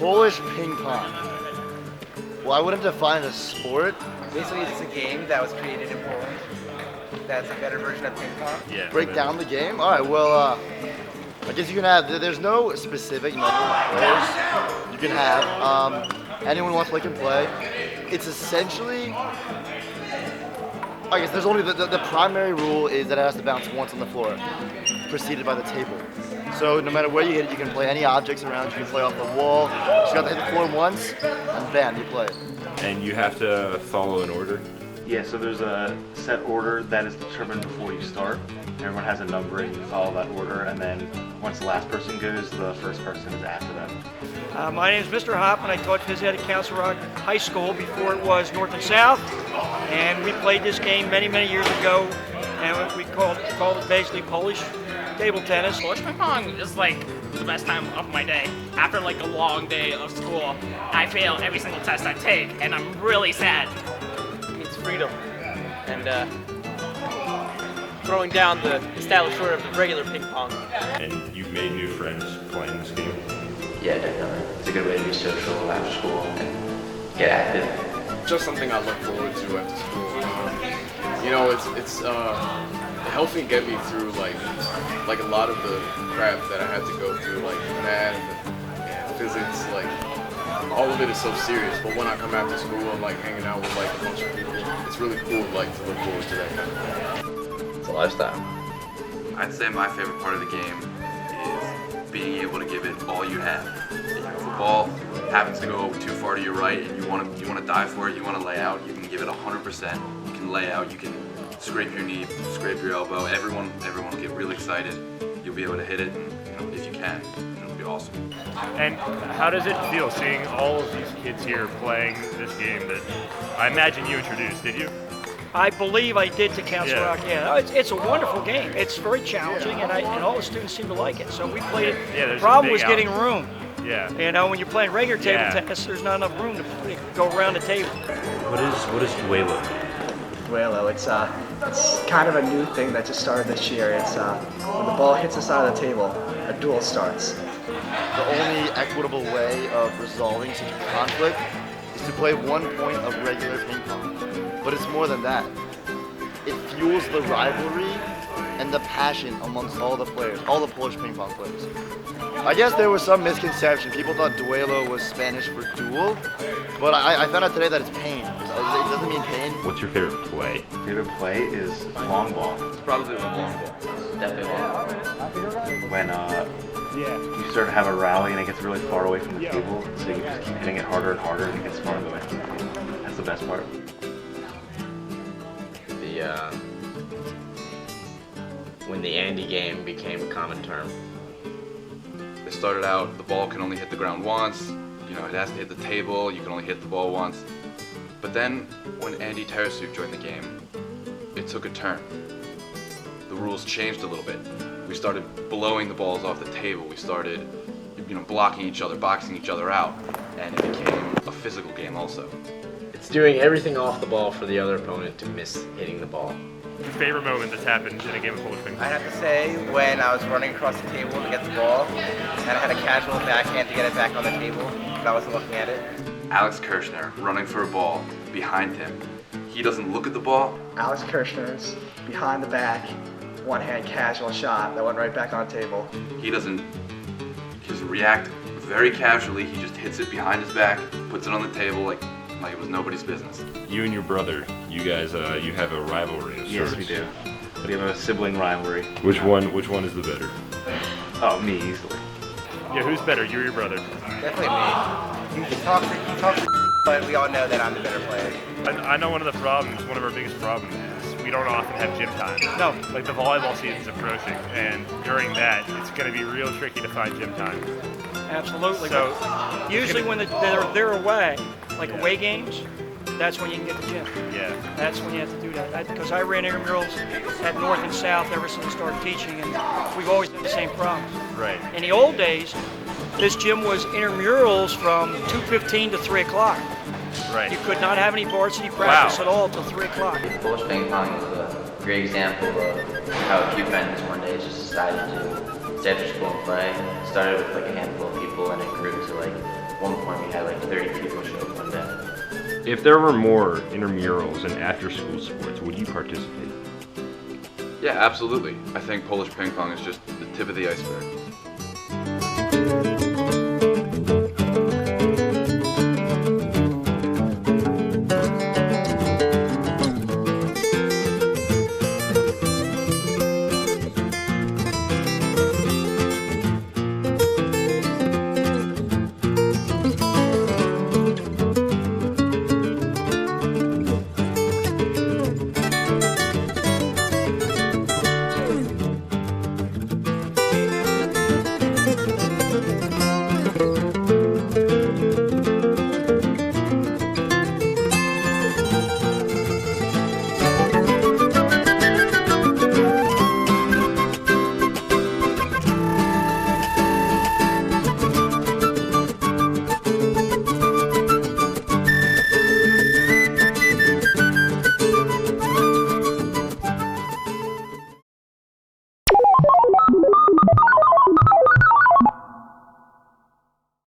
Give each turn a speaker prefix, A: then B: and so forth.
A: Polish ping pong. Well, I wouldn't define it as sport.
B: Basically, it's a game that was created in Poland. That's a better version of ping pong.
C: Yeah.
A: Break down the game? All right, well, I guess you can have, there's no specific number of players you can have. Anyone who wants to play can play. It's essentially, I guess there's only, the primary rule is that it has to bounce once on the floor, preceded by the table. So no matter where you hit it, you can play any objects around. You can play off the wall. You just got to hit the floor once, and bam, you play.
C: And you have to follow an order?
D: Yeah, so there's a set order that is determined before you start. Everyone has a number and you follow that order, and then once the last person goes, the first person is after them.
E: My name is Mr. Hoffman. I taught phys ed at Council Rock High School before it was North and South, and we played this game many, many years ago, and we called it basically Polish table tennis.
F: Polish ping pong is like the best time of my day. After like a long day of school, I fail every single test I take, and I'm really sad.
G: It's freedom, and throwing down the established order of regular ping pong.
C: And you've made new friends playing this game?
H: Yeah, definitely. It's a good way to be social after school and get active.
I: Just something I look forward to after school. You know, it helped me get me through like a lot of the crap that I had to go through, like math and physics. Like all of it is so serious, but when I come after school, I'm like hanging out with like a bunch of people. It's really cool, like to look forward to that kind of thing.
H: It's a lifestyle.
J: I'd say my favorite part of the game is being able to give it all you have. If the ball happens to go too far to your right and you want to dive for it, you want to lay out, you can give it 100%. You can lay out, you can scrape your knee, scrape your elbow. Everyone will get really excited. You'll be able to hit it, and if you can, it'll be awesome.
C: And how does it feel seeing all of these kids here playing this game that I imagine you introduced, did you?
E: I believe I did to Council
C: Yeah.
E: Rock. Yeah, it's a wonderful game. It's very challenging, and all the students seem to like it. So we played it.
C: Yeah,
E: The
C: there's a
E: problem
C: big
E: was getting room.
C: Yeah.
E: You know, when you're playing regular table
C: Yeah.
E: tennis, there's not enough room to go around the table.
C: What is duelo?
K: Duelo, it's kind of a new thing that just started this year. It's when the ball hits the side of the table, a duel starts.
A: The only equitable way of resolving such a conflict is to play 1 point of regular ping pong. But it's more than that. It fuels the rivalry and the passion amongst all the players, all the Polish ping pong players. I guess there was some misconception. People thought duelo was Spanish for duel, but I found out today that it's pain. It doesn't mean pain.
C: What's your favorite play?
D: Favorite play is long ball.
J: It's probably the long ball.
H: Definitely long.
D: When you start to have a rally and it gets really far away from the table, so you just keep hitting it harder and harder and it gets farther away. That's the best part.
H: When the Andy game became a common term.
J: It started out, the ball can only hit the ground once, it has to hit the table, you can only hit the ball once. But then, when Andy Tarasuk joined the game, it took a turn. The rules changed a little bit. We started blowing the balls off the table, we started blocking each other, boxing each other out, and it became a physical game also.
H: It's doing everything off the ball for the other opponent to miss hitting the ball.
C: Your favorite moment that's happened in a game of Polish ping pong?
B: I'd have to say when I was running across the table to get the ball, and I had a casual backhand to get it back on the table, but I wasn't looking at it.
J: Alex Kirshner running for a ball behind him. He doesn't look at the ball.
K: Alex Kirshner's behind the back, one-hand casual shot that went right back on the table.
J: He doesn't react very casually. He just hits it behind his back, puts it on the table like it was nobody's business.
C: You and your brother, you guys, you have a rivalry of
D: Yes,
C: sorts.
D: we do. We have a sibling rivalry.
C: Which one is the better?
D: Oh, me, easily.
C: Yeah, who's better, you or your brother?
B: Definitely me. He talks, but we all know that I'm the better player.
C: I know one of our biggest problems is we don't often have gym time. No. Like the volleyball season's approaching, and during that, it's going to be real tricky to find gym time.
E: Absolutely.
C: So,
E: usually when they're away, like away games, that's when you can get the gym.
C: Yeah.
E: That's when you have to do that. Because I ran intramurals at North and South ever since I started teaching, and we've always had the same problems.
C: Right.
E: In the old days, this gym was intramurals from 2:15 to 3 o'clock.
C: Right.
E: You could not have any varsity practice at all till 3 o'clock.
H: Polish ping pong is a great example of how a few friends one day just decided to stay after school and play. It started with like a handful of people and it grew to like one point we had like 30 people show up one day.
L: If there were more intramurals and after-school sports, would you participate?
J: Yeah, absolutely. I think Polish ping pong is just the tip of the iceberg.